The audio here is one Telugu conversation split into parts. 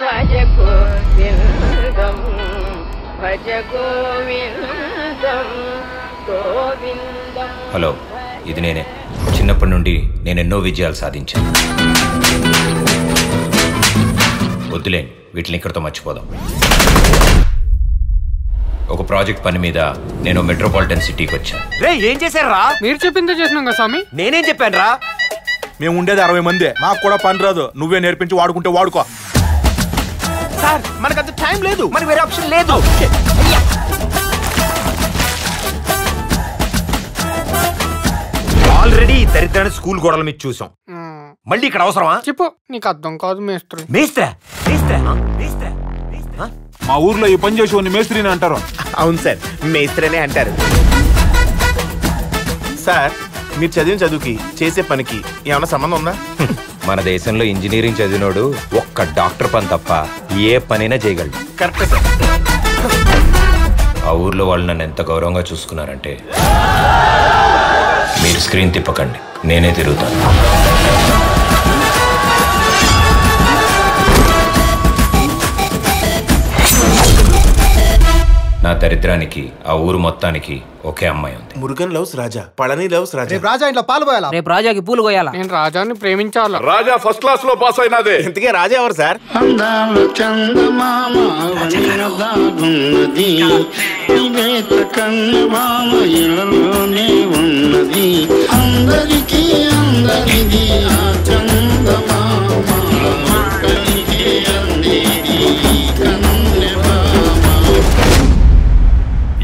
భజ గోవిందం భజ గోవిందం గోవిందం. హలో, ఇది నేనే. చిన్నప్పటి నుండి నేను ఎన్నో విజయాలు సాధించాను. వద్దులేండి, వీటిని ఇక్కడితో మర్చిపోదాం. ఒక ప్రాజెక్ట్ పని మీద నేను మెట్రోపాలిటన్ సిటీకి వచ్చాను. రే, ఏం చేశారా? మీరు చెప్పిందే చేసినాం కదా స్వామి. నేనేం చెప్పాను రా? మేము ఉండేది 60 మంది. మాకు కూడా పని రాదు. నువ్వే నేర్పించి వాడుకుంటే వాడుకో. సార్, మనకంత టైం లేదు, మనకి వేరే ఆప్షన్ లేదు. ఆల్రెడీ దరిద్రాన్ని స్కూల్ గోడల మీద చూసాం. మళ్ళీ ఇక్కడ అవసరమా? చెప్పు, నీకు అర్థం కాదు మేస్త్రి. మేస్త్రా? మేస్త్రా? మేస్త్రా? మా ఊర్లో ఈ పని చేసి మేస్త్రిని అంటారు. అవును సార్, మేస్త్రనే అంటారు. సార్, మీరు చదివిన చదువుకి చేసే పనికి ఏమైనా సంబంధం ఉందా? మన దేశంలో ఇంజనీరింగ్ చదివినోడు ఒక్క డాక్టర్ పని తప్ప ఏ పనైనా చేయగలడు. Correct sir. ఆ ఊర్లో వాళ్ళు నన్ను ఎంత గౌరవంగా చూసుకున్నారంటే, మీరు స్క్రీన్ తిప్పకండి, నేనే తిరుగుతాను. నా దరిద్రానికి ఆ ఊరు మొత్తానికి ఒకే అమ్మాయి ఉంది. మురుగన్ లవ్స్ రాజా, పళని లవ్స్ రాజా. రాజా ఇంట్లో పాలు పోయాలా? రేపు రాజాకి పూలు కోయాలా? నేను రాజాని ప్రేమించాలా? రాజా ఫస్ట్ క్లాస్ లో పాస్ అయినదే. ఇంతకే రాజా ఎవరు సార్?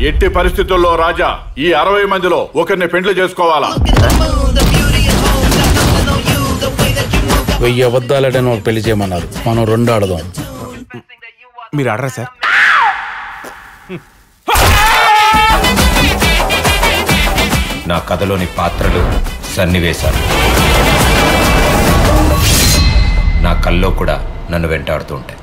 ఎట్టి పరిస్థితుల్లో రాజా ఈ 60 మందిలో ఒకరిని పెండ్లి చేసుకోవాలా? 1000 అబద్ధాలడని ఒక పెళ్లి చేయమన్నారు. మనం 2 ఆడదాం. మీరు ఆడరా సార్? నా కథలోని పాత్రలు, సన్నివేశాలు నా కల్లో కూడా నన్ను వెంటాడుతూ ఉంటాయి.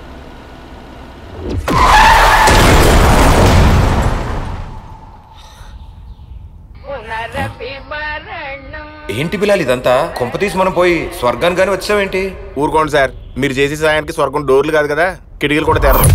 ఏంటి బిలాల్ ఇదంతా? కొంపతీసి మనం పోయి స్వర్గానికి గాని వచ్చావేంటి? ఊరుకోండి సార్, మీరు చేసే సాయానికి స్వర్గం డోర్లు కాదు కదా, కిటికీలు కూడా తెరరు.